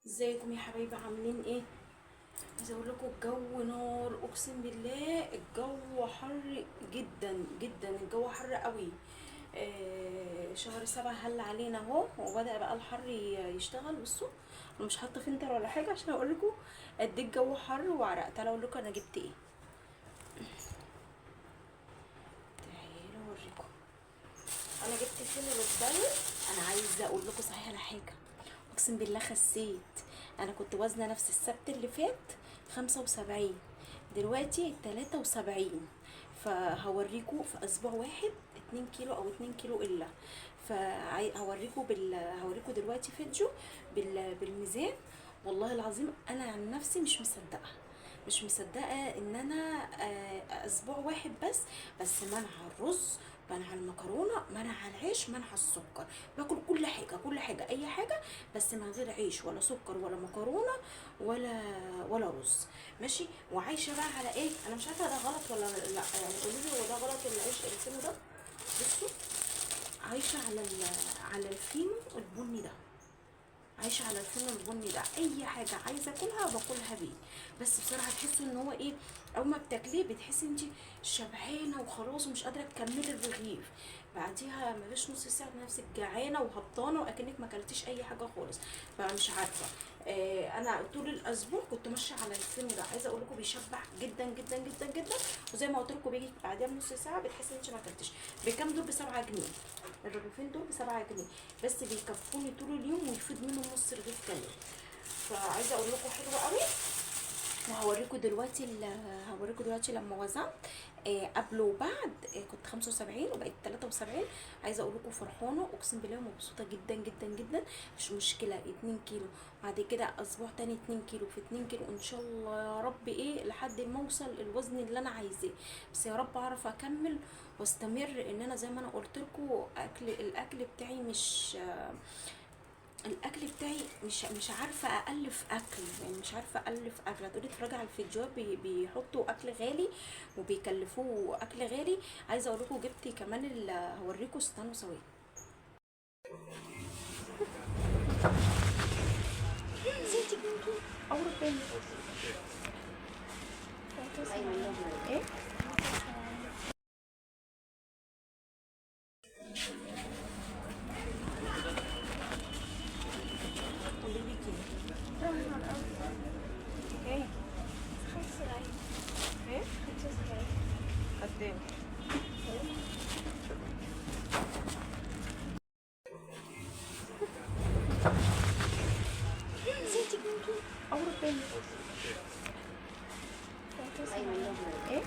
ازيكم يا حبايبي؟ عاملين ايه؟ عايزه اقول لكم الجو نار، اقسم بالله الجو حر جدا جدا، الجو حر قوي. شهر 7 هل علينا اهو، وبدأ بقى الحر يشتغل. بصوا انا مش حاطه فلتر ولا حاجه عشان اقول لكم قد ايه الجو حر وعرق. تعالوا اقول لكم انا جبت ايه. تعالوا اوريكم انا جبت فين الرباية. انا عايزه اقول لكم صحيح على حاجه، اقسم بالله خسيت. انا كنت وزنه نفس السبت اللي فات 75، دلوقتي 73. فهوريكم في اسبوع واحد 2 كيلو او 2 كيلو الا. هوريكم دلوقتي فيديو بالميزان. والله العظيم انا عن نفسي مش مصدقه ان انا اسبوع واحد بس منع الرز، منع المكرونه، منع العيش، منع السكر. باكل كل حاجه اي حاجه، بس من غير عيش ولا سكر ولا مكرونه ولا رز. ماشي. وعايشه بقى على ايه؟ انا مش عارفه ده غلط ولا لا، يعني قولوا لي هو ده غلط العيش الفينو ده. بصوا، عايشه على الفينو البني ده، عايشه على الفينو البني ده. اي حاجه عايزه اكلها باكلها بيه. بس بصراحه تحسوا ان هو ايه، اول ما بتاكليه بتحسي انت شبعانه وخلاص ومش قادره تكملي الرغيف. بعديها ما فيش نص ساعه نفسك جعانه وهبطانه واكنك ما اكلتيش اي حاجه خالص. فمش عارفه. انا طول الاسبوع كنت ماشيه على الفينو ده. عايزه اقول لكم بيشبع جدا جدا جدا جدا. وزي ما قلت لكم بيجي بعديها بنص ساعه بتحسي ان انت ما اكلتيش. بكام دول؟ ب7 جنيه. الرغيفين دول ب7 جنيه، بس بيكفوني طول اليوم ويفيد منهم نص رغيف كامل. فعايزه اقول لكم حلوه قوي. هوريكم دلوقتي لما وزنت قبل وبعد. كنت 75 وبقيت 73. عايزه اقول لكم فرحانه اقسم بالله ومبسوطه جدا جدا جدا. مش مشكله 2 كيلو، بعد كده اسبوع تاني 2 كيلو في 2 كيلو ان شاء الله يا رب، ايه لحد ما اوصل الوزن اللي انا عايزاه. بس يا رب اعرف اكمل واستمر. ان انا زي ما انا قلت لكم الاكل بتاعي مش عارفه الف اكل، يعني مش عارفه الف اكل. هتقولي اتفرجي على الفيديوهات بيحطوا اكل غالي وبيكلفوه اكل غالي. عايزه اقول لكم جبت كمان هوريكم، استنوا ثواني. او ربنا ايه. قولي لي كده. ايه ايه قد ايه؟ او ربنا ايه.